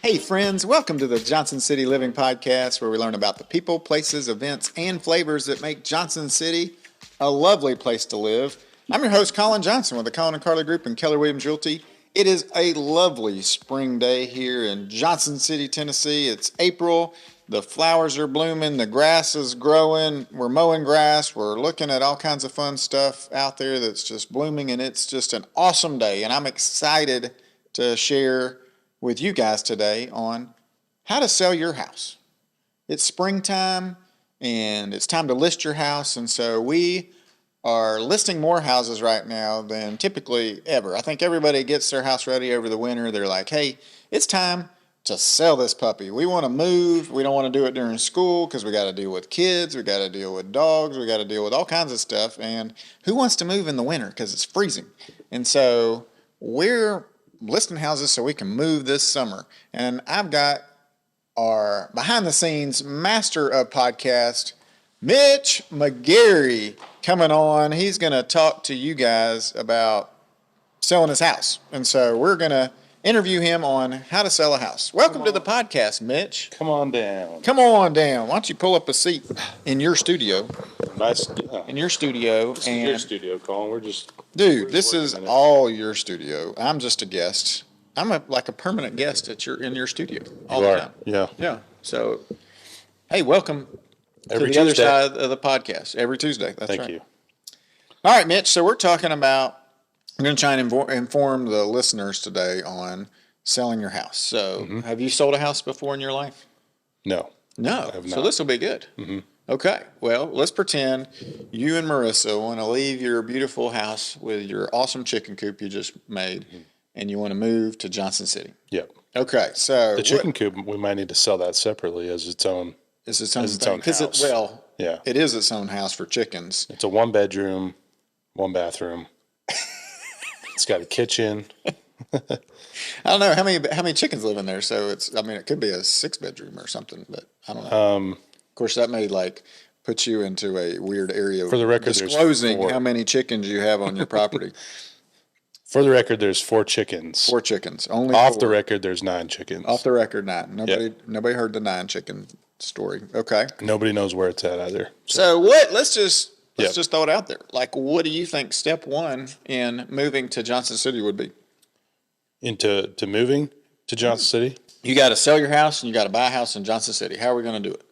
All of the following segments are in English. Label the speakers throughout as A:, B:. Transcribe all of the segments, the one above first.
A: Hey friends, welcome to the Johnson City Living Podcast, where we learn about the people, places, events, and flavors that make Johnson City a lovely place to live. I'm your host, Colin Johnson with the Colin and Carly Group and Keller Realty. It is a lovely spring day here in Johnson City, Tennessee. It's April. The flowers are blooming. The grass is growing. We're mowing grass. We're looking at all kinds of fun stuff out there that's just blooming, and it's just an awesome day. And I'm excited to share with you guys today on how to sell your house. It's springtime and it's time to list your house, and so we are listing more houses right now than typically ever. I think everybody gets their house ready over the winter. They're like, hey, it's time to sell this puppy. We want to move. We don't want to do it during school because we got to deal with kids. We got to deal with dogs. We got to deal with all kinds of stuff. And who wants to move in the winter because it's freezing? And so we're listing houses so we can move this summer. And I've got our behind-the-scenes master of podcast, Mitch McGarry, coming on. He's going to talk to you guys about selling his house. And so we're going to interview him on how to sell a house. Welcome to the podcast, Mitch.
B: Come on down.
A: Come on down. Why don't you pull up a seat in your studio?
B: Nice.
A: In your studio.
B: This is your studio, Colin.
A: Dude, this is all your studio. I'm just a guest. I'm like a permanent guest in your studio all the time.
B: Yeah.
A: Yeah. So, hey, welcome
B: Every
A: to the
B: Tuesday.
A: other side of the podcast. Every Tuesday. That's right.
B: Thank you.
A: All right, Mitch. So we're talking about, I'm going to try and inform the listeners today on selling your house. So have you sold a house before in your life?
B: No.
A: No.
B: I have
A: So
B: not.
A: this will be good. Mm-hmm. Okay. Well, let's pretend you and Marissa want to leave your beautiful house with your awesome chicken coop you just made, and you want to move to Johnson City.
B: Yep.
A: Okay. So
B: The chicken coop, we might need to sell that separately as its own.
A: is its own
B: its
A: thing.
B: own
A: 'Cause
B: house. Yeah.
A: it is its own house for chickens.
B: It's a 1-bedroom, 1-bathroom. It's got a kitchen.
A: I don't know how many chickens live in there. So it could be a 6-bedroom or something, but I don't know. Of course, that may put you into a weird area.
B: For the record, there's
A: disclosing
B: 4.
A: how many chickens you have on your property.
B: For the record, there's 4 chickens.
A: 4 chickens. Only
B: Off
A: 4.
B: the record, there's 9 chickens.
A: Off the record, 9. Nobody heard the 9 chicken story. Okay.
B: Nobody knows where it's at either.
A: So what? Let's just
B: Yep.
A: throw it out there. Like, what do you think step 1 in moving to Johnson City would be?
B: Into moving to Johnson City,
A: You got to sell your house and you got to buy a house in Johnson City. How are we going to do it?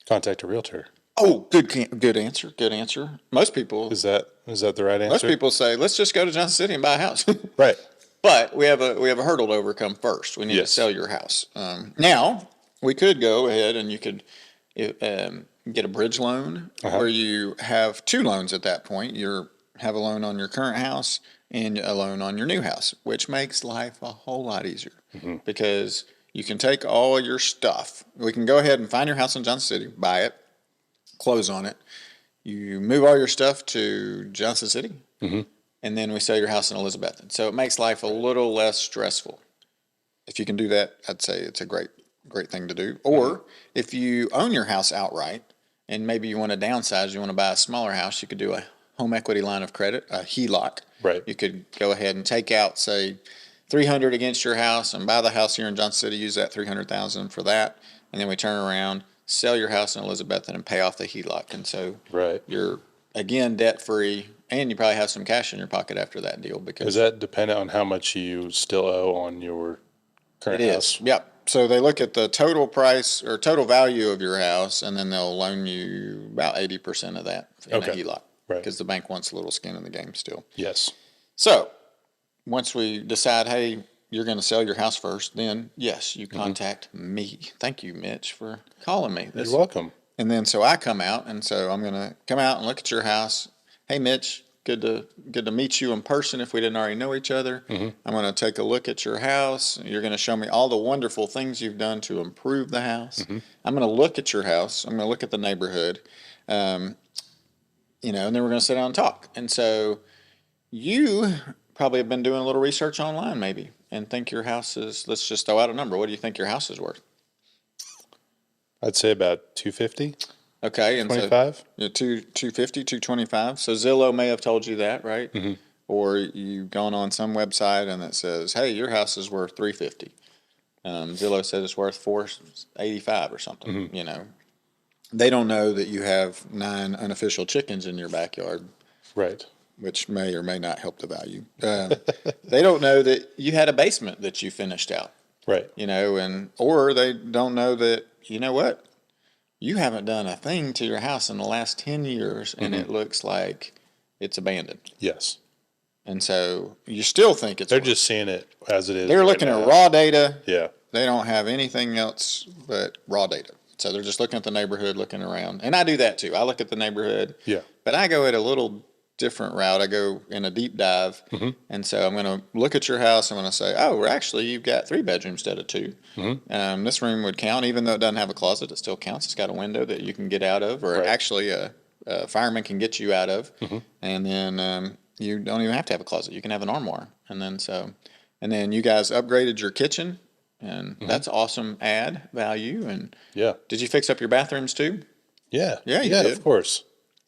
B: contact a realtor.
A: Oh, good answer. Good answer. Most people
B: Is that the right answer?
A: Most people say, let's just go to Johnson City and buy a house.
B: Right.
A: But we have a hurdle to overcome first. We need to
B: Yes.
A: sell your house. Now, we could go ahead and you could get a bridge loan where you have 2 loans at that point. You have a loan on your current house and a loan on your new house, which makes life a whole lot easier because you can take all your stuff. We can go ahead and find your house in Johnson City, buy it, close on it. You move all your stuff to Johnson City, and then we sell your house in Elizabethton. So it makes life a little less stressful. If you can do that, I'd say it's a great thing to do. Or if you own your house outright and maybe you want to downsize, you want to buy a smaller house, you could do a home equity line of credit, a HELOC.
B: Right.
A: You could go ahead and take out, say, $300 against your house and buy the house here in Johnson City, use that $300,000 for that, and then we turn around, sell your house in Elizabethton and pay off the HELOC. And so
B: Right.
A: you're, again, debt-free, and you probably have some cash in your pocket after that deal. Because
B: Is that dependent on how much you still owe on your current
A: it
B: house?
A: is. Yep. So they look at the total price or total value of your house, and then they'll loan you about 80% of that in a HELOC.
B: Right.
A: Because the bank wants a little skin in the game still.
B: Yes.
A: So once we decide, hey, you're going to sell your house first, then, yes, you contact me. Thank you, Mitch, for calling me.
B: You're welcome.
A: And then so I come out, and so I'm going to come out and look at your house. Hey, Mitch, good to meet you in person if we didn't already know each other. I'm going to take a look at your house. You're going to show me all the wonderful things you've done to improve the house. I'm going to look at your house. I'm going to look at the neighborhood, and then we're going to sit down and talk. And so you probably have been doing a little research online maybe and think your house is, let's just throw out a number. What do you think your house is worth?
B: I'd say about 250.
A: Okay. And
B: 25?
A: So, 250, 225. So Zillow may have told you that, right? Or you've gone on some website and it says, hey, your house is worth 350. Zillow says it's worth $485 or something. You know, they don't know that you have 9 unofficial chickens in your backyard,
B: Right.
A: which may or may not help the value. They don't know that you had a basement that you finished out.
B: Right.
A: You know, or they don't know that, you know what, you haven't done a thing to your house in the last 10 years and it looks like it's abandoned.
B: Yes.
A: And so you still think it's
B: They're just seeing it as it is.
A: They're looking at raw data.
B: Yeah.
A: They don't have anything else but raw data. So they're just looking at the neighborhood, looking around. And I do that too. I look at the neighborhood.
B: Yeah.
A: But I go at a little different route. I go in a deep dive. And so I'm going to look at your house. I'm going to say, oh, well, actually, you've got 3 bedrooms instead of 2. This room would count, even though it doesn't have a closet. It still counts. It's got a window that you can get out of, or actually a fireman can get you out of. And then you don't even have to have a closet. You can have an armoire. And then you guys upgraded your kitchen. And that's awesome add value. And
B: Yeah.
A: did you fix up your bathrooms too?
B: Yeah.
A: Yeah, you did.
B: Of course.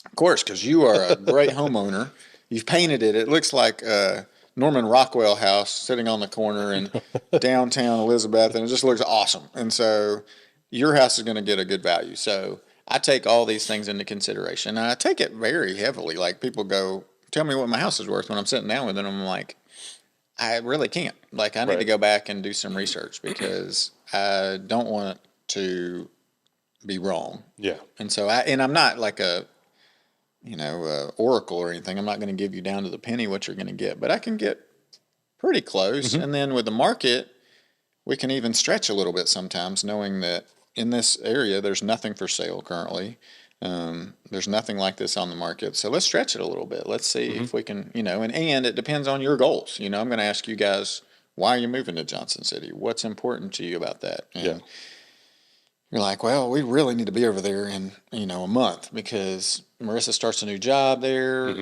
A: Of course, because you are a great homeowner. You've painted it. It looks like a Norman Rockwell house sitting on the corner in downtown Elizabeth, and it just looks awesome. And so your house is going to get a good value. So I take all these things into consideration, and I take it very heavily. Like people go, tell me what my house is worth when I'm sitting down with it. And I'm like, I really can't. Like I need to go back and do some research because I don't want to be wrong.
B: Yeah.
A: And so I'm not like a oracle or anything. I'm not going to give you down to the penny what you're going to get, but I can get pretty close. And then with the market, we can even stretch a little bit sometimes, knowing that in this area, there's nothing for sale currently. There's nothing like this on the market. So let's stretch it a little bit. Let's see if we can, and it depends on your goals. I'm going to ask you guys, why are you moving to Johnson City? What's important to you about that? And you're like, well, we really need to be over there in, a month because Marissa starts a new job there.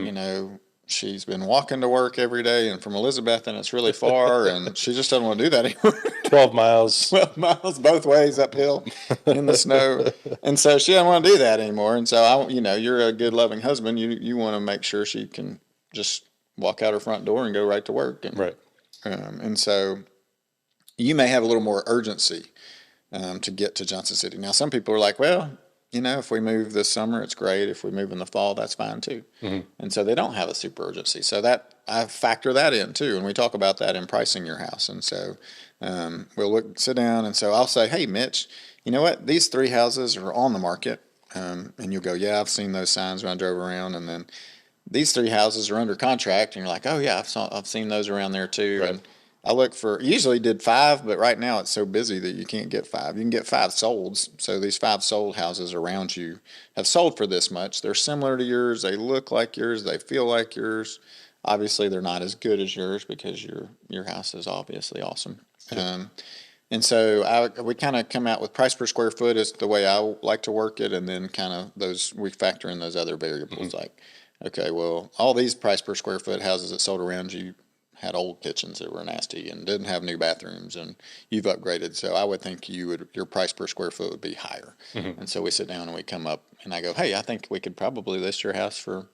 A: She's been walking to work every day and from Elizabeth, and it's really far, and she just doesn't want to do that anymore.
B: 12 miles.
A: 12 miles both ways uphill in the snow. And so she doesn't want to do that anymore. And so, you're a good, loving husband. You want to make sure she can just walk out her front door and go right to work.
B: Right.
A: And so you may have a little more urgency to get to Johnson City. Now, some people are like, well, if we move this summer, it's great. If we move in the fall, that's fine too. And so they don't have a super urgency. So that I factor that in too. And we talk about that in pricing your house. And so we'll sit down. And so I'll say, hey, Mitch, you know what? These 3 houses are on the market. And you'll go, yeah, I've seen those signs when I drove around. And then these 3 houses are under contract. And you're like, oh yeah, I've seen those around there too.
B: Right.
A: And I look usually did 5, but right now it's so busy that you can't get 5. You can get 5 solds. So these 5 sold houses around you have sold for this much. They're similar to yours. They look like yours. They feel like yours. Obviously, they're not as good as yours because your house is obviously awesome. And so we kind of come out with price per square foot is the way I like to work it, and then kind of we factor in those other variables like, okay, well, all these price per square foot houses that sold around you had old kitchens that were nasty and didn't have new bathrooms, and you've upgraded. So I would think your price per square foot would be higher. And so we sit down and we come up and I go, hey, I think we could probably list your house for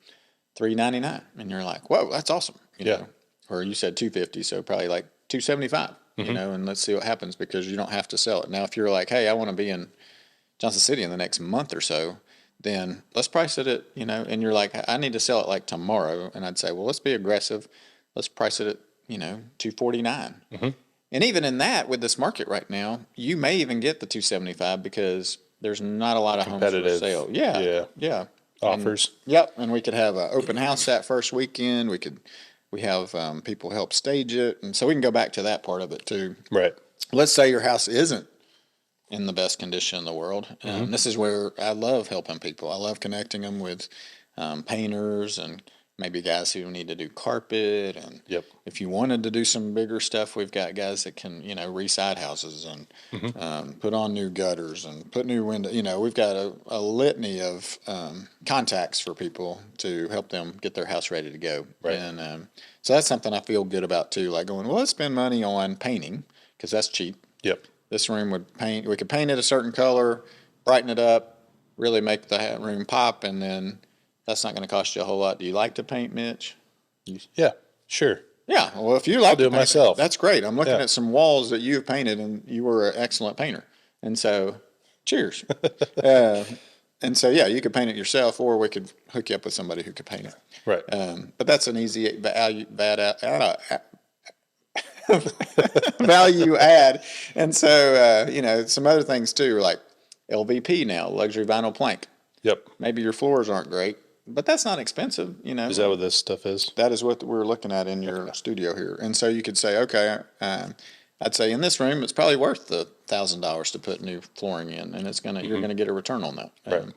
A: $399. And you're like, whoa, that's awesome. You know? Or you said $250, so probably like $275, and let's see what happens because you don't have to sell it. Now, if you're like, hey, I want to be in Johnson City in the next month or so, then let's price it at, and you're like, I need to sell it like tomorrow. And I'd say, well, let's be aggressive. Let's price it at, $249. And even in that, with this market right now, you may even get the $275 because there's not a lot of homes for sale. Yeah.
B: Offers.
A: And we could have an open house that first weekend. We have people help stage it. And so we can go back to that part of it too.
B: Right.
A: Let's say your house isn't in the best condition in the world. This is where I love helping people. I love connecting them with painters and maybe guys who need to do carpet. And if you wanted to do some bigger stuff, we've got guys that can, re-side houses and put on new gutters and put new windows. We've got a litany of contacts for people to help them get their house ready to go.
B: Right.
A: And so that's something I feel good about too. Like going, well, let's spend money on painting because that's cheap. This room we could paint it a certain color, brighten it up, really make the room pop, and then that's not going to cost you a whole lot. Do you like to paint, Mitch?
B: Yeah, sure.
A: Yeah. Well, if you like
B: do
A: to
B: it
A: paint
B: myself.
A: that's great. I'm looking
B: Yeah.
A: at some walls that you have painted, and you were an excellent painter. And so, cheers. uh, and so, yeah, you could paint it yourself, or we could hook you up with somebody who could paint it.
B: Right.
A: But that's an easy value add. And so, some other things too, like LVP now, luxury vinyl plank.
B: Yep.
A: Maybe your floors aren't great, but that's not expensive.
B: Is that what this stuff is?
A: That is what we're looking at in your studio here. And so you could say, okay, I'd say in this room, it's probably worth the $1,000 to put new flooring in, and you're gonna get a return on that.
B: Right.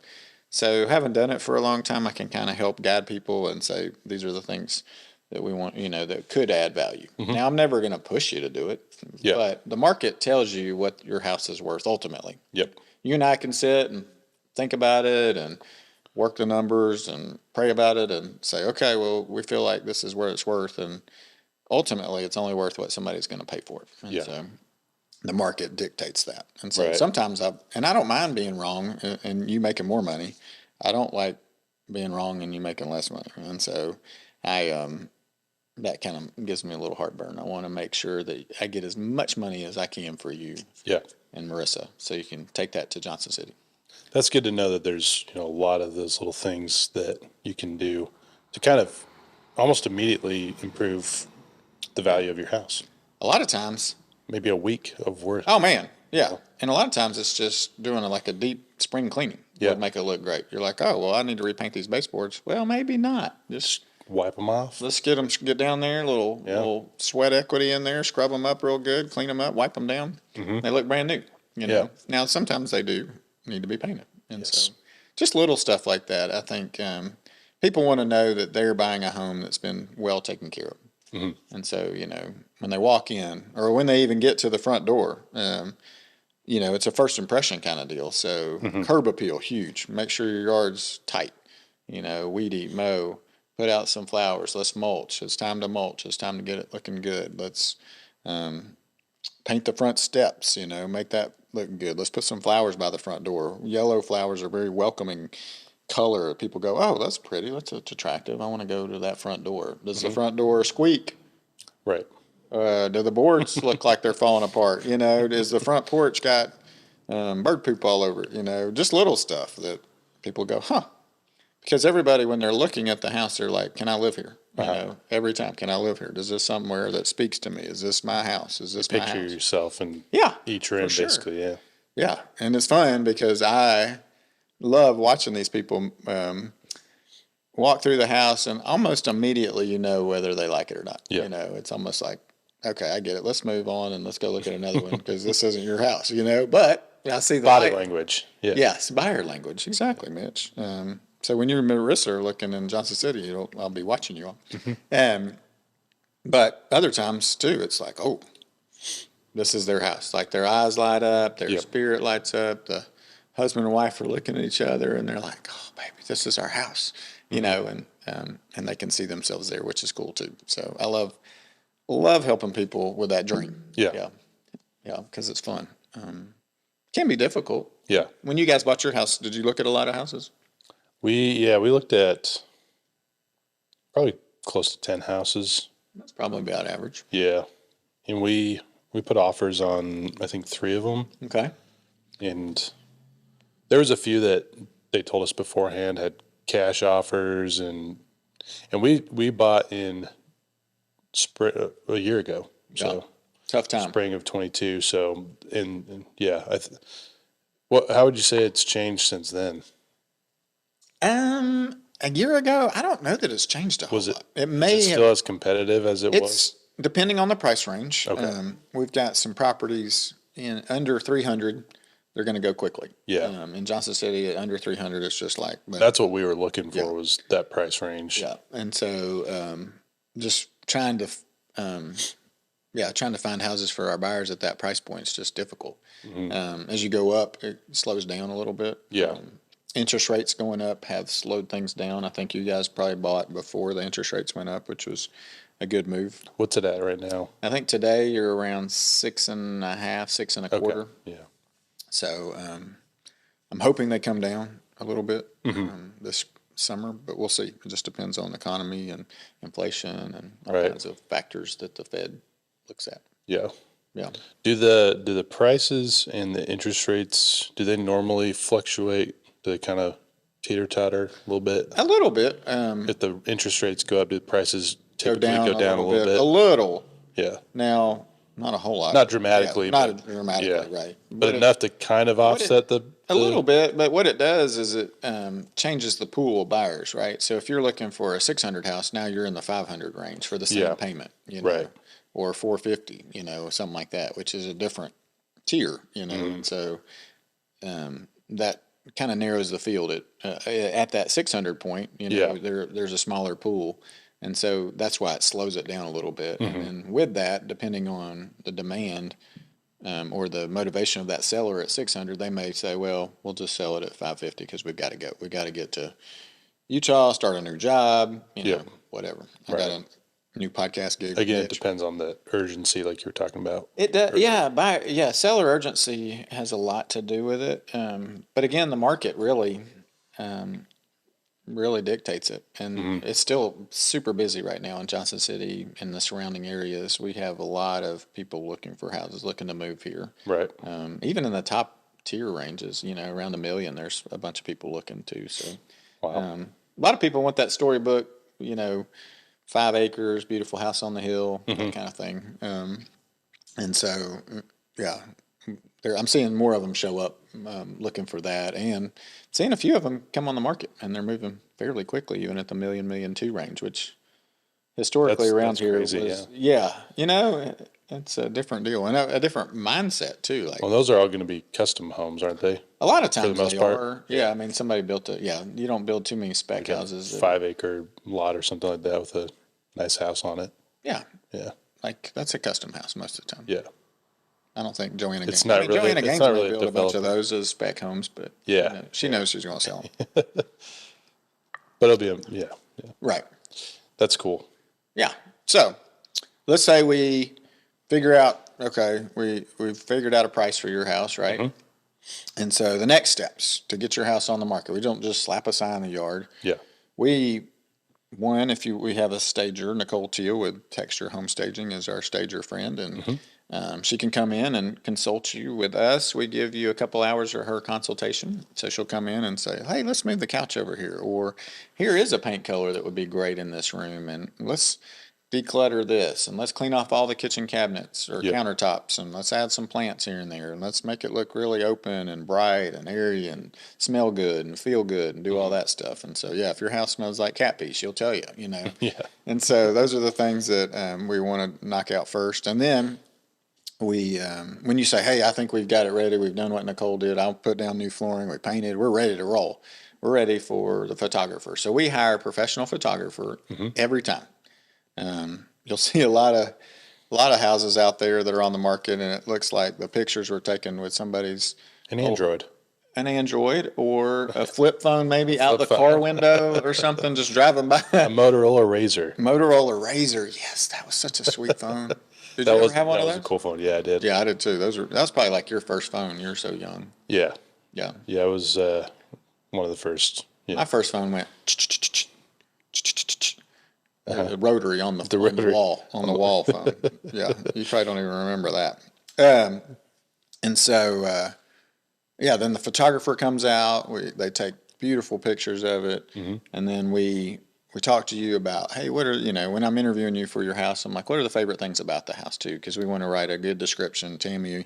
A: So having done it for a long time, I can kind of help guide people and say, these are the things that we want, that could add value. Now, I'm never going to push you to do it, but the market tells you what your house is worth ultimately.
B: Yep.
A: You and I can sit and think about it and work the numbers and pray about it and say, okay, well, we feel like this is where it's worth. And ultimately, it's only worth what somebody's going to pay for it. And so the market dictates that. And so sometimes I don't mind being wrong and you making more money. I don't like being wrong and you making less money. And so that kind of gives me a little heartburn. I want to make sure that I get as much money as I can for you and Marissa, so you can take that to Johnson City.
B: That's good to know that there's a lot of those little things that you can do to kind of almost immediately improve the value of your house.
A: A lot of times,
B: maybe a week of work.
A: Oh man, yeah. And a lot of times it's just doing like a deep spring cleaning would make it look great. You're like, oh well, I need to repaint these baseboards. Well, maybe not. Just
B: wipe them off.
A: Let's get down there, little sweat equity in there, scrub them up real good, clean them up, wipe them down. They look brand new. Now sometimes they do need to be painted, and so just little stuff like that. I think people want to know that they're buying a home that's been well taken care of. And so when they walk in or when they even get to the front door, it's a first impression kind of deal. So curb appeal, huge. Make sure your yard's tight. Weed eat, mow. Put out some flowers. Let's mulch. It's time to mulch. It's time to get it looking good. Let's paint the front steps, make that look good. Let's put some flowers by the front door. Yellow flowers are very welcoming color. People go, oh, that's pretty. That's attractive. I want to go to that front door. Does the front door squeak?
B: Right.
A: Do the boards look like they're falling apart? Does the front porch got bird poop all over it? Just little stuff that people go, huh. Because everybody, when they're looking at the house, they're like, can I live here? Every time, can I live here? Does this somewhere that speaks to me? Is this my house? Is this my house?
B: Picture yourself in each room, basically,
A: Yeah, and it's fun because I love watching these people walk through the house, and almost immediately you know whether they like it or not.
B: Yeah.
A: It's almost like, okay, I get it. Let's move on and let's go look at another one because this isn't your house, But I see the
B: body language. Yeah.
A: Yes, buyer language. Exactly, Mitch. So when you're Marissa looking in Johnson City, I'll be watching you all. But other times too, it's like, oh, this is their house. Like their eyes light up, their spirit lights up. The husband and wife are looking at each other, and they're like, oh, baby, this is our house, and they can see themselves there, which is cool too. So I love helping people with that dream. Yeah, because it's fun. Can be difficult.
B: Yeah.
A: When you guys bought your house, did you look at a lot of houses?
B: We looked at probably close to 10 houses.
A: That's probably about average.
B: Yeah. And we put offers on, I think, 3 of them.
A: Okay.
B: And there was a few that they told us beforehand had cash offers, and we bought in spring a year ago. So
A: tough time.
B: Spring of 22. So how would you say it's changed since then?
A: A year ago, I don't know that it's changed a whole lot. It may
B: still as competitive as it was?
A: Depending on the price range.
B: Okay.
A: We've got some properties in under 300. They're going to go quickly.
B: Yeah.
A: In Johnson City, at under 300, it's just like.
B: That's what we were looking for was that price range.
A: Yeah. And so just trying to find houses for our buyers at that price point is just difficult. As you go up, it slows down a little bit.
B: Yeah.
A: Interest rates going up have slowed things down. I think you guys probably bought before the interest rates went up, which was a good move.
B: What's it at right now?
A: I think today you're around 6.5, 6.25.
B: Okay. Yeah.
A: So I'm hoping they come down a little bit. summer, but we'll see. It just depends on the economy and inflation and all
B: Right.
A: kinds of factors that the Fed looks at.
B: Yeah.
A: Yeah.
B: Do the prices and the interest rates, do they normally fluctuate? Do they kind of teeter-totter a little bit?
A: A little bit.
B: If the interest rates go up, do the prices
A: Go
B: typically
A: down
B: go down a little bit?
A: A little.
B: Yeah.
A: Now, not a whole lot.
B: Not dramatically,
A: Yeah, not
B: but
A: dramatically,
B: yeah.
A: right.
B: But enough to kind of offset
A: A little bit, but what it does is it changes the pool of buyers, right? So if you're looking for a 600 house, now you're in the 500 range for the same
B: Yeah.
A: payment,
B: Right.
A: or 450, something like that, which is a different tier, and so that kind of narrows the field at that 600 point.
B: Yeah.
A: There's a smaller pool, and so that's why it slows it down a little bit. And then with that, depending on the demand. Or the motivation of that seller at 600, they may say, well, we'll just sell it at 550 because we've got to go. We've got to get to Utah, start a new job, whatever. I got a new podcast gig.
B: Again, it
A: Mitch.
B: depends on the urgency, like you were talking about.
A: It does, yeah. Seller urgency has a lot to do with it. But again, the market really dictates it, and it's still super busy right now in Johnson City and the surrounding areas. We have a lot of people looking for houses, looking to move here.
B: Right.
A: Even in the top tier ranges, around $1 million, there's a bunch of people looking too. So,
B: Wow.
A: a lot of people want that storybook, 5 acres, beautiful house on the hill, that kind of thing. And so, yeah, I'm seeing more of them show up looking for that, and seeing a few of them come on the market, and they're moving fairly quickly, even at the $1 million two range, which historically around here
B: crazy,
A: was, it's a different deal and a different mindset too. Like
B: Well, those are all going to be custom homes, aren't they?
A: a lot of times
B: most
A: they
B: part.
A: are. Yeah, I mean somebody built it. Yeah, you don't build too many spec
B: Like
A: houses.
B: a 5-acre lot or something like that with a nice house on it.
A: Yeah,
B: Yeah.
A: like that's a custom house most of the time.
B: Yeah.
A: I don't think Joanna Gaines.
B: It's not really-
A: Joanna
B: it's
A: Gaines
B: not
A: may
B: really
A: build a bunch of
B: developing.
A: those as spec homes, but
B: Yeah.
A: she knows she's going to sell them.
B: But it'll be yeah.
A: Right.
B: That's cool.
A: Yeah. So let's say we figure out, okay, we've figured out a price for your house, right? And so the next steps to get your house on the market, we don't just slap a sign in the yard.
B: Yeah.
A: We have a stager, Nicole Teal with Texture Home Staging is our stager friend, and she can come in and consult you with us. We give you a couple hours of her consultation. So she'll come in and say, hey, let's move the couch over here. Or here is a paint color that would be great in this room. And let's declutter this. And let's clean off all the kitchen cabinets or countertops. And let's add some plants here and there. And let's make it look really open and bright and airy and smell good and feel good and do all that stuff. And so, if your house smells like cat pee, she'll tell you,
B: Yeah.
A: And so those are the things that we want to knock out first. And then when you say, hey, I think we've got it ready, we've done what Nicole did, I'll put down new flooring, we painted, we're ready to roll. We're ready for the photographer. So we hire a professional photographer every time. You'll see a lot of houses out there that are on the market, and it looks like the pictures were taken with somebody's
B: An Android.
A: Or a flip phone, maybe out the car window or something, just driving by.
B: A Motorola Razor.
A: Motorola Razor, yes, that was such a sweet phone. Did you ever have one of
B: That was
A: those?
B: a cool phone. Yeah, I did.
A: Yeah, I did too. That was probably like your first phone. You're so young.
B: Yeah.
A: Yeah.
B: Yeah, it was one of the first. Yeah.
A: My first phone went rotary on the wall phone. Yeah, you probably don't even remember that. And so, then the photographer comes out. They take beautiful pictures of it, and then we talk to you about, hey, what are when I'm interviewing you for your house, I'm like, what are the favorite things about the house too? Because we want to write a good description. Tammy,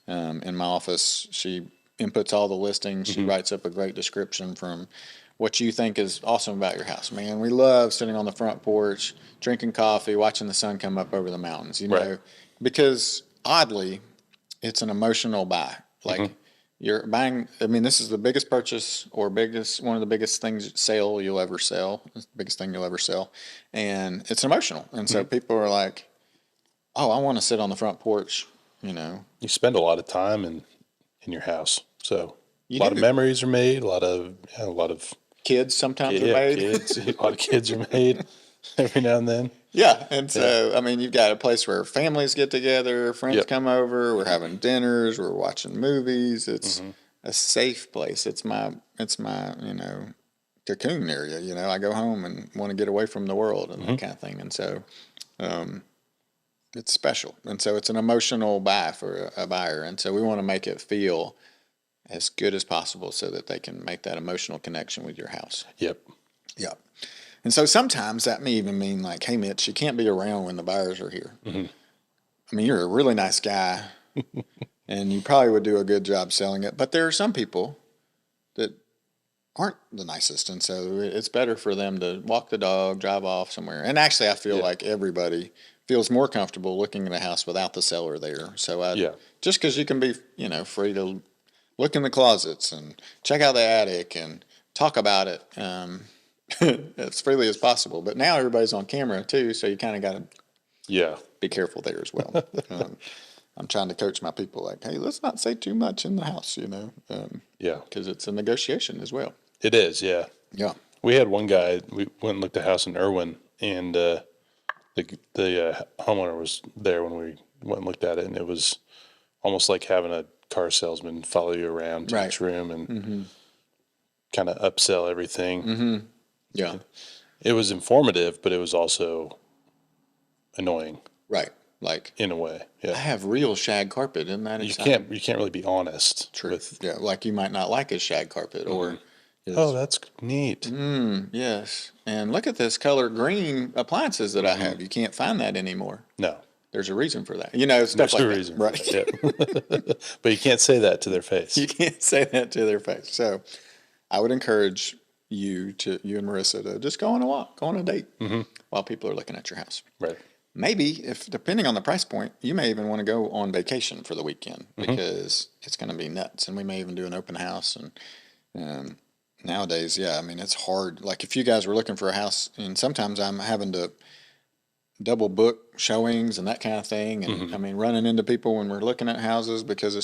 A: in my office, she inputs all the listings. She writes up a great description from what you think is awesome about your house. Man, we love sitting on the front porch, drinking coffee, watching the sun come up over the mountains,
B: Right.
A: because oddly, it's an emotional buy. Like you're buying, this is the biggest purchase or one of the biggest sale you'll ever sell. It's the biggest thing you'll ever sell. And it's emotional. And so people are like, oh, I want to sit on the front porch,
B: You spend a lot of time in your house. So
A: You
B: a lot
A: do.
B: of memories are made, a lot of
A: kids sometimes are made.
B: kids. A lot of kids are made every now and then.
A: Yeah, and so you've got a place where families get together, friends come over, we're having dinners, we're watching movies. It's a safe place. It's my cocoon area. You know, I go home and want to get away from the world and that kind of thing. And so it's special. And so it's an emotional buy for a buyer. And so we want to make it feel as good as possible so that they can make that emotional connection with your house.
B: Yep.
A: Yeah. And so sometimes that may even mean like, hey, Mitch, you can't be around when the buyers are here. Mm-hmm. I mean, you're a really nice guy and you probably would do a good job selling it. But there are some people that aren't the nicest. And so it's better for them to walk the dog, drive off somewhere. And actually, I feel like everybody feels more comfortable looking at a house without the seller there. So just because you can be, you know, free to look in the closets and check out the attic and talk about it as freely as possible. But now everybody's on camera too, so you kind of got to be careful there as well. I'm trying to coach my people like, hey, let's not say too much in the house, you know. Because it's a negotiation as well.
B: It is, yeah.
A: Yeah.
B: We had one guy, we went and looked at a house in Irwin, and the homeowner was there when we went and looked at it, and it was almost like having a car salesman follow you around to each room and kind of upsell everything.
A: Mm-hmm. Yeah.
B: It was informative, but it was also annoying.
A: Right. Like
B: in a way. Yeah.
A: I have real shag carpet, isn't that exciting?
B: You can't really be honest.
A: True. Like you might not like his shag carpet or
B: oh, that's neat.
A: Yes. And look at this color green appliances that I have. You can't find that anymore.
B: No.
A: There's a reason for that. You know, stuff like that. Reason right.
B: That, but you can't say that to their face.
A: You can't say that to their face. So I would encourage you and Marissa to just go on a walk, go on a date while people are looking at your house.
B: Right.
A: Maybe, depending on the price point, you may even want to go on vacation for the weekend because it's going to be nuts. And we may even do an open house. And nowadays, I mean, it's hard. Like if you guys were looking for a house, and sometimes I'm having to double book showings and that kind of thing. And I mean, running into people when we're looking at houses because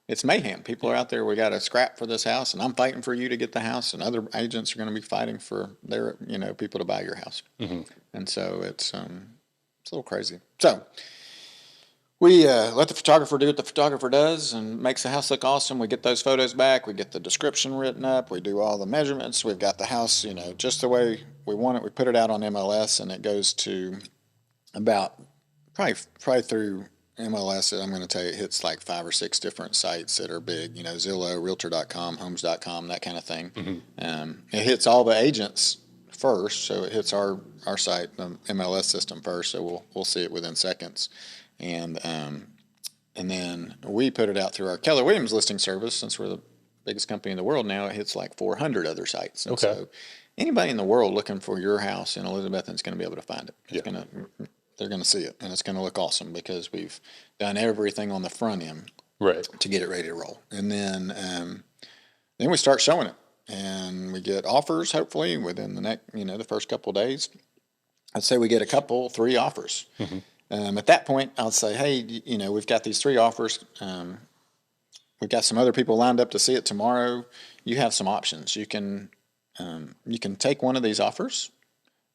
A: it's mayhem. People are out there, we got to scrap for this house and I'm fighting for you to get the house and other agents are going to be fighting for their, people to buy your house. And so it's a little crazy. So we let the photographer do what the photographer does and makes the house look awesome. We get those photos back. We get the description written up. We do all the measurements. We've got the house, just the way we want it. We put it out on MLS and it goes to about probably through MLS. I'm going to tell you, it hits like 5 or 6 different sites that are big, Zillow, realtor.com, homes.com, that kind of thing. It hits all the agents first. So it hits our site, the MLS system first. So we'll see it within seconds. And then we put it out through our Keller Williams listing service. Since we're the biggest company in the world now, it hits like 400 other sites. And so anybody in the world looking for your house in Elizabethton is going to be able to find it. They're going to see it, and it's going to look awesome because we've done everything on the front end to get it ready to roll. And then we start showing it, and we get offers hopefully within the next, the first couple of days. I'd say we get 3 offers. At that point, I'll say, hey, we've got these 3 offers. We've got some other people lined up to see it tomorrow. You have some options. You can take one of these offers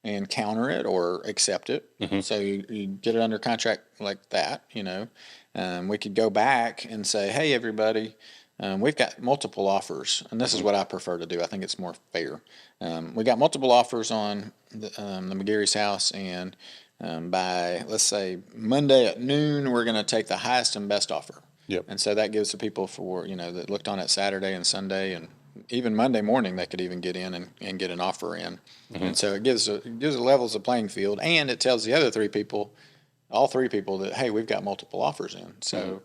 A: and counter it or accept it. So you get it under contract like that, We could go back and say, hey, everybody, we've got multiple offers. And this is what I prefer to do. I think it's more fair. We got multiple offers on the McGarry's house, and by, let's say, Monday at noon, we're going to take the highest and best offer. And so that gives the people that looked on it Saturday and Sunday and even Monday morning, they could even get in and get an offer in. And so it gives levels the playing field, and it tells the other 3 people, all 3 people, that, hey, we've got multiple offers in. So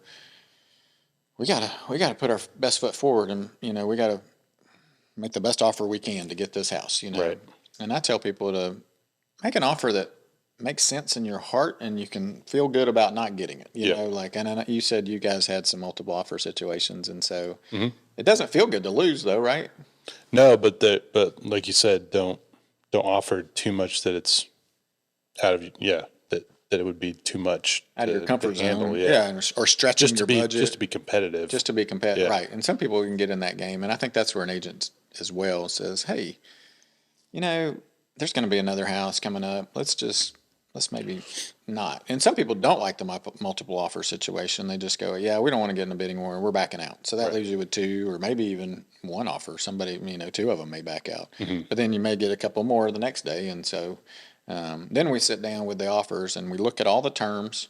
A: we gotta put our best foot forward, and we gotta make the best offer we can to get this house.
B: Right.
A: And I tell people to make an offer that makes sense in your heart, and you can feel good about not getting it. You know, like, and I, you said you guys had some multiple offer situations, and so it doesn't feel good to lose, though, right?
B: No, but like you said, don't offer too much that it's out of that it would be too much
A: out of your comfort zone.
B: Handle,
A: or stretching your budget
B: just to be competitive.
A: Just to be competitive, right? And some people can get in that game, and I think that's where an agent as well says, "Hey, there's going to be another house coming up. Let's just let's maybe not. And some people don't like the multiple offer situation. They just go, yeah, we don't want to get in a bidding war. We're backing out. So that leaves you with two or maybe even one offer. Somebody, two of them may back out. But then you may get a couple more the next day. And so then we sit down with the offers and we look at all the terms.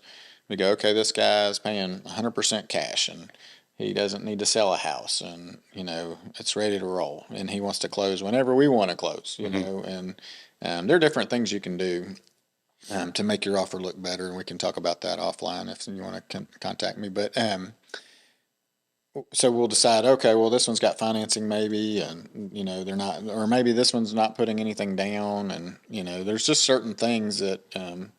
A: We go, okay, this guy's paying 100% cash and he doesn't need to sell a house and, it's ready to roll. And he wants to close whenever we want to close, know. And there are different things you can do to make your offer look better, and we can talk about that offline if you want to contact me. But so we'll decide, okay, well, this one's got financing maybe, and they're not, or maybe this one's not putting anything down, and there's just certain things that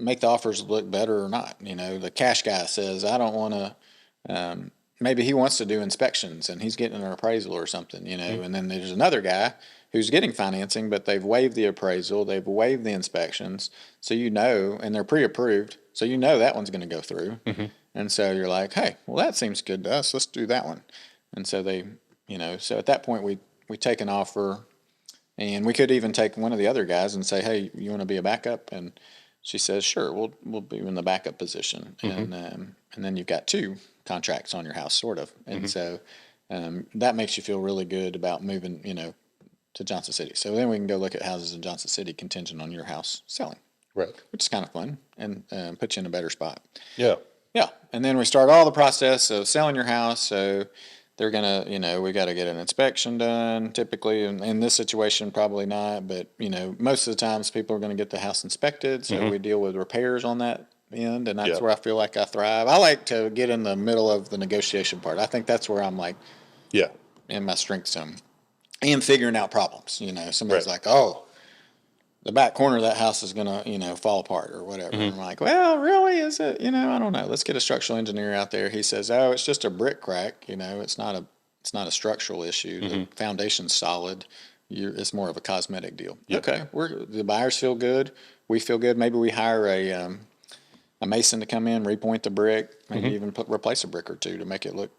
A: make the offers look better or not. The cash guy says, I don't want to. Maybe he wants to do inspections and he's getting an appraisal or something, and then there's another guy who's getting financing, but they've waived the appraisal, they've waived the inspections, so and they're pre-approved, so that one's going to go through. And so you're like, hey, well, that seems good to us, let's do that one. And so so at that point we take an offer, and we could even take one of the other guys and say, hey, you want to be a backup? And she says, sure, we'll be in the backup position. And then you've got two contracts on your house, sort of. And so that makes you feel really good about moving, to Johnson City. So then we can go look at houses in Johnson City contingent on your house selling.
B: Right.
A: Which is kind of fun and puts you in a better spot.
B: Yeah.
A: Yeah. And then we start all the process of selling your house. So they're going to, we got to get an inspection done. Typically, in this situation, probably not. But, most of the times people are going to get the house inspected. So we deal with repairs on that end. And that's where I feel like I thrive. I like to get in the middle of the negotiation part. I think that's where I'm like, in my strength zone. And figuring out problems. Somebody's like, oh, the back corner of that house is going to, fall apart or whatever. And I'm like, well, really? Is it? I don't know. Let's get a structural engineer out there. He says, oh, it's just a brick crack. It's not a structural issue. The foundation's solid. It's more of a cosmetic deal. Yep. Okay. The buyers feel good. We feel good. Maybe we hire a mason to come in, repoint the brick, maybe even replace a brick or two to make it look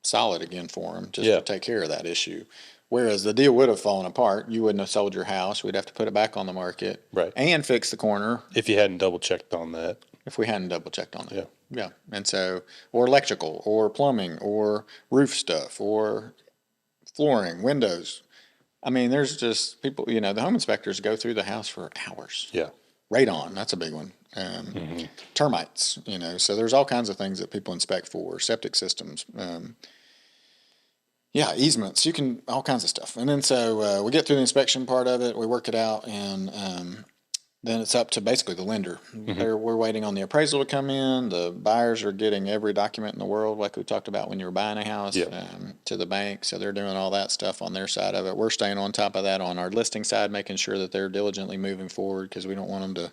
A: solid again for them, just to take care of that issue. Whereas the deal would have fallen apart. You wouldn't have sold your house. We'd have to put it back on the market.
B: Right.
A: And fix the corner.
B: If you hadn't double checked on that.
A: If we hadn't double checked on it. Yeah. And so, or electrical, or plumbing, or roof stuff, or flooring, windows. I mean, there's just people, the home inspectors go through the house for hours.
B: Yeah.
A: Radon, that's a big one. Termites, so there's all kinds of things that people inspect for, septic systems. Easements, all kinds of stuff. And then so we get through the inspection part of it, we work it out, and then it's up to basically the lender. We're waiting on the appraisal to come in. The buyers are getting every document in the world, like we talked about when you were buying a house, to the bank. So they're doing all that stuff on their side of it. We're staying on top of that on our listing side, making sure that they're diligently moving forward because we don't want them to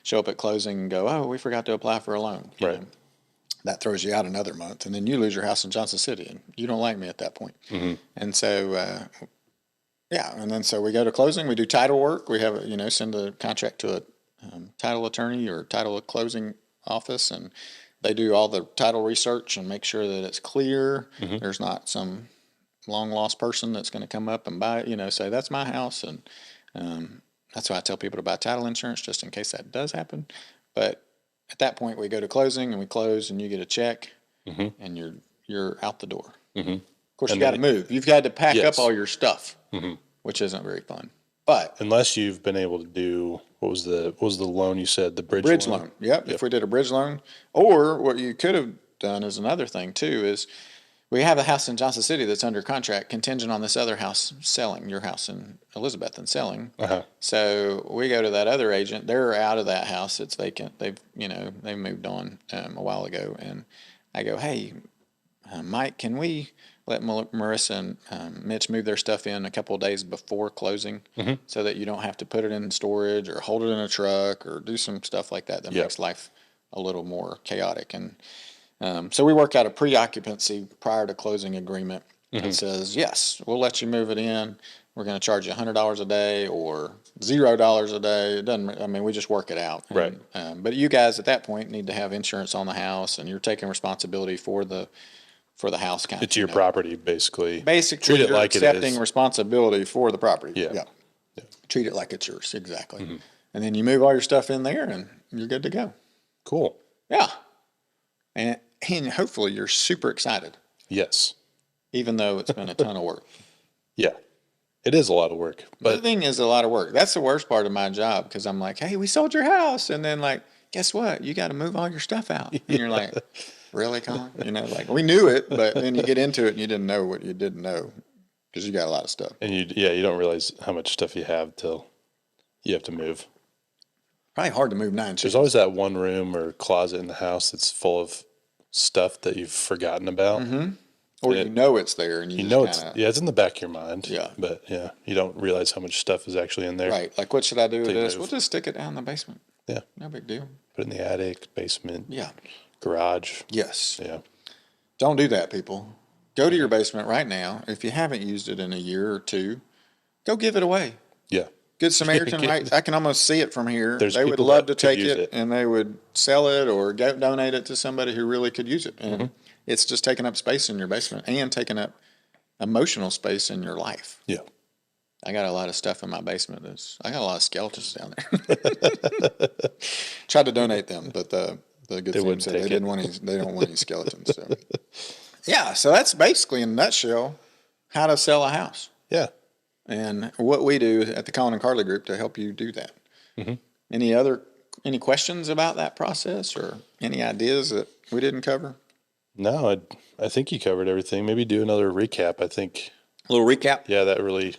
A: show up at closing and go, oh, we forgot to apply for a loan.
B: Right.
A: That throws you out another month, and then you lose your house in Johnson City, and you don't like me at that point. And so, and then so we go to closing. We do title work. We have, send a contract to a title attorney or title closing office, and they do all the title research and make sure that it's clear. There's not some long lost person that's going to come up and buy it, say that's my house. And that's why I tell people to buy title insurance just in case that does happen. But at that point, we go to closing and we close, and you get a check, and you're out the door. Of course, you got to move. You've got to pack up all your stuff, which isn't very fun. But
B: unless you've been able to do what was the loan you said, the bridge loan?
A: Yep. If we did a bridge loan, or what you could have done is another thing too is we have a house in Johnson City that's under contract, contingent on this other house selling, your house in Elizabeth, and selling. So we go to that other agent. They're out of that house. It's vacant. They moved on a while ago. And I go, hey, Mike, can we let Marissa and Mitch move their stuff in a couple of days before closing so that you don't have to put it in storage or hold it in a truck or do some stuff like that makes life a little more chaotic. And so we work out a pre-occupancy prior to closing agreement that says, yes, we'll let you move it in. We're going to charge you $100 a day or $0 a day. It doesn't. We just work it out.
B: Right.
A: But you guys at that point need to have insurance on the house, and you're taking responsibility for the house.
B: It's your property, basically.
A: Basically,
B: treat it
A: you're
B: like
A: accepting
B: it is.
A: responsibility for the property.
B: Yeah.
A: Treat it like it's yours. Exactly. And then you move all your stuff in there and you're good to go.
B: Cool.
A: Yeah. And hopefully you're super excited,
B: Yes.
A: even though it's been a ton of work.
B: Yeah. It is a lot of work. But
A: Moving is a lot of work. That's the worst part of my job because I'm like, hey, we sold your house. And then, like, guess what? You got to move all your stuff out. And you're like, really, Colin? Like, we knew it, but then you get into it and you didn't know what you didn't know because you got a lot of stuff.
B: and you don't realize how much stuff you have till you have to move.
A: Probably hard to move 9
B: There's
A: chickens.
B: always that one room or closet in the house that's full of stuff that you've forgotten about.
A: Or you know it's there and you
B: You know
A: just kinda,
B: it's in the back of your mind.
A: Yeah.
B: But yeah, you don't realize how much stuff is actually in there.
A: right. Like, what should I do with
B: Take
A: this?
B: move.
A: We'll just stick it down in the basement.
B: Yeah.
A: No big deal.
B: Put it in the attic, basement,
A: Yeah.
B: garage.
A: Yes.
B: Yeah.
A: Don't do that, people. Go to your basement right now. If you haven't used it in a year or two, go give it away.
B: Yeah.
A: Good Samaritan, right? I can almost see it from here.
B: There's
A: They would
B: people
A: love to
B: that could
A: take
B: use
A: it,
B: it.
A: and they would sell it or donate it to somebody who really could use it. And it's just taking up space in your basement and taking up emotional space in your life.
B: Yeah.
A: I got a lot of stuff in my basement. I got a lot of skeletons down there. Tried to donate them, but the good thing
B: wouldn't
A: said
B: take
A: they
B: it.
A: didn't want any. They don't want any skeletons. So. Yeah, so that's basically in a nutshell how to sell a house
B: Yeah.
A: and what we do at the Colin and Carly Group to help you do that. Any questions about that process or any ideas that we didn't cover?
B: No, I think you covered everything. Maybe do another recap. I think,
A: A little recap.
B: yeah, that really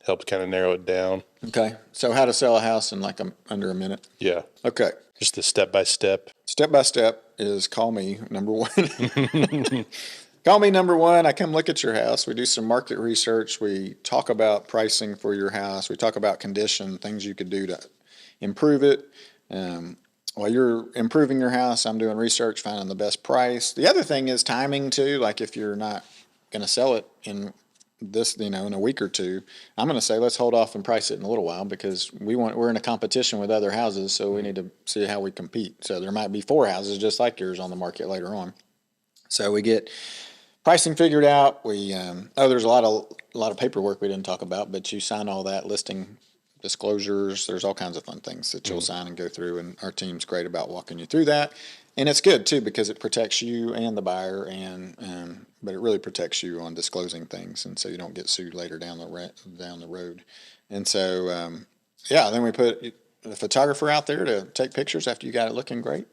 B: helped kind of narrow it down.
A: Okay, so how to sell a house in like under a minute.
B: Yeah.
A: Okay,
B: Just the step by step.
A: step by step is call me number one. Call me number one. I come look at your house. We do some market research. We talk about pricing for your house. We talk about condition, things you could do to improve it. While you're improving your house, I'm doing research, finding the best price. The other thing is timing too. Like if you're not going to sell it in this, in a week or two, I'm going to say let's hold off and price it in a little while because we're in a competition with other houses, so we need to see how we compete. So there might be 4 houses just like yours on the market later on. So we get pricing figured out. There's a lot of paperwork we didn't talk about, but you sign all that, listing disclosures. There's all kinds of fun things that you'll sign and go through, and our team's great about walking you through that. And it's good too because it protects you and the buyer, but it really protects you on disclosing things, and so you don't get sued later down the road. And so, then we put a photographer out there to take pictures after you got it looking great.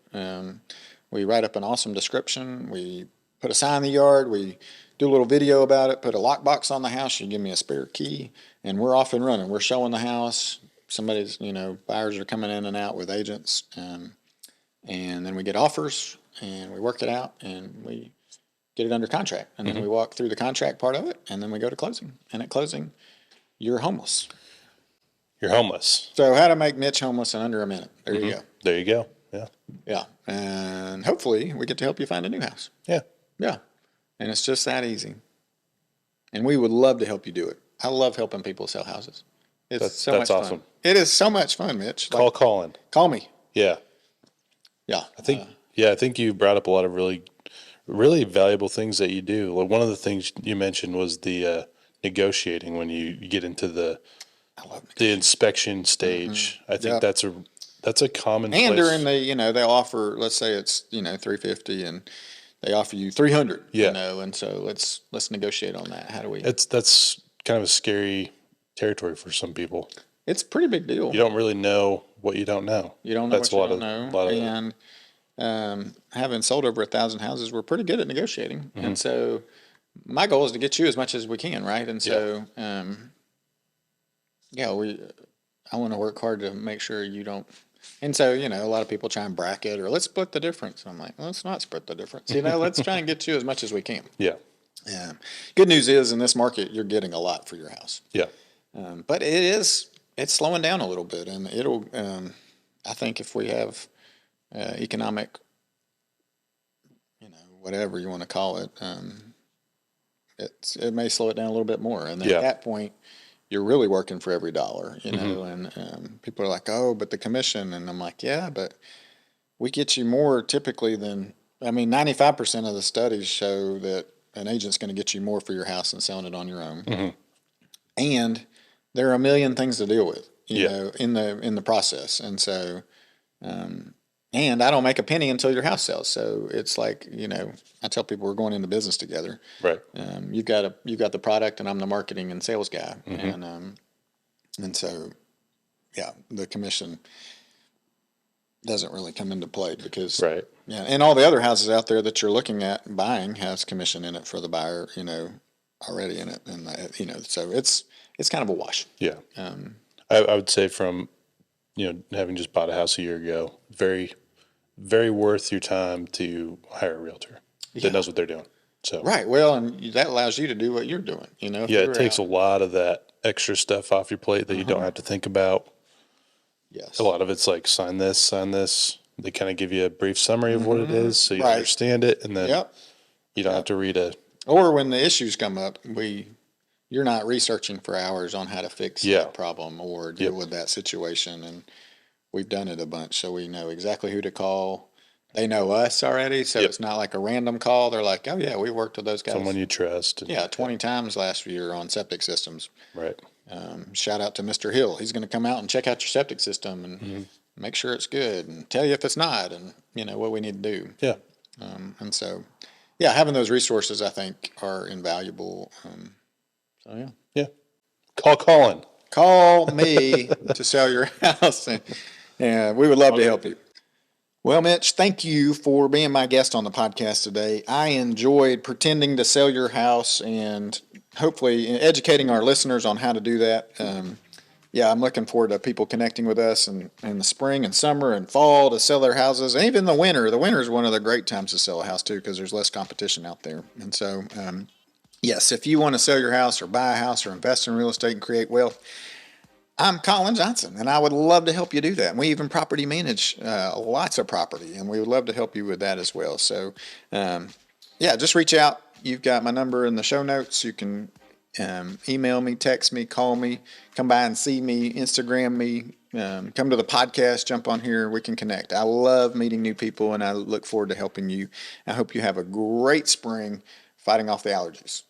A: We write up an awesome description. We put a sign in the yard. We do a little video about it, put a lockbox on the house. You give me a spare key, and we're off and running. We're showing the house. Somebody's, buyers are coming in and out with agents. And then we get offers, and we work it out, and we get it under contract. And then we walk through the contract part of it, and then we go to closing. And at closing, you're homeless.
B: You're homeless.
A: So how to make Mitch homeless in under a minute. There you go.
B: There you go. Yeah.
A: Yeah. And hopefully we get to help you find a new house.
B: Yeah.
A: Yeah. And it's just that easy. And we would love to help you do it. I love helping people sell houses. It's
B: That's
A: so much
B: awesome.
A: fun. It is so much fun, Mitch.
B: Call Colin.
A: Call me.
B: Yeah.
A: Yeah.
B: I think you brought up a lot of really, really valuable things that you do. Like one of the things you mentioned was the negotiating when you get into the inspection stage. I think that's a common
A: And
B: place.
A: during the, they'll offer, let's say it's, $350 and they offer you $300,
B: Yeah.
A: and so let's negotiate on that. How do we?
B: That's kind of a scary territory for some people.
A: It's a pretty big deal.
B: You don't really know what you don't know.
A: You don't know
B: That's
A: what you don't know.
B: And
A: And having sold over 1,000 houses, we're pretty good at negotiating. And so my goal is to get you as much as we can, right? And so, I want to work hard to make sure you don't. And so, a lot of people try and bracket or let's split the difference. I'm like, well, let's not split the difference. Let's try and get you as much as we can.
B: yeah.
A: Good news is in this market, you're getting a lot for your house.
B: Yeah.
A: But it's slowing down a little bit, and it'll. I think if we have economic, whatever you want to call it, it may slow it down a little bit more. And then at that point, you're really working for every dollar, And people are like, "Oh, but the commission," and I'm like, "Yeah, but we get you more typically than." 95% of the studies show that an agent's going to get you more for your house than selling it on your own. And there are a million things to deal with. you know, in the process. And so, and I don't make a penny until your house sells. So it's like, you know, I tell people we're going into business together.
B: Right.
A: You've got the product, and I'm the marketing and sales guy. And so, yeah, the commission doesn't really come into play because,
B: Right.
A: yeah, and all the other houses out there that you're looking at buying has commission in it for the buyer, you know, already in it. And, you know, so it's kind of a wash.
B: Yeah. I would say from, you know, having just bought a house a year ago, very, very worth your time to hire a realtor that knows what they're doing. So
A: Right. Well, and that allows you to do what you're doing, you know.
B: yeah, it takes a lot of that extra stuff off your plate that you don't have to think about.
A: Yes.
B: A lot of it's like sign this, sign this. They kind of give you a brief summary of what it is, so you understand it, and then you don't have to read a.
A: Or when the issues come up, you're not researching for hours on how to fix that problem or deal with that situation, and we've done it a bunch, so we know exactly who to call. They know us already, so it's not like a random call. They're like, oh yeah, we worked with those guys.
B: Someone you trust.
A: 20 times last year on septic systems.
B: Right.
A: Shout out to Mr. Hill. He's going to come out and check out your septic system and make sure it's good and tell you if it's not, and you know what we need to do.
B: Yeah.
A: And so, yeah, having those resources I think are invaluable. So yeah.
B: Yeah. Call Colin.
A: Call me to sell your house, and we would love to help you. Well, Mitch, thank you for being my guest on the podcast today. I enjoyed pretending to sell your house and hopefully educating our listeners on how to do that. Yeah, I'm looking forward to people connecting with us in the spring and summer and fall to sell their houses, and even the winter. The winter is one of the great times to sell a house, too, because there's less competition out there. And so, yes, if you want to sell your house or buy a house or invest in real estate and create wealth, I'm Colin Johnson, and I would love to help you do that. And we even property manage lots of property, and we would love to help you with that as well. So, yeah, just reach out. You've got my number in the show notes. You can email me, text me, call me, come by and see me, Instagram me, come to the podcast, jump on here. We can connect. I love meeting new people, and I look forward to helping you. I hope you have a great spring fighting off the allergies.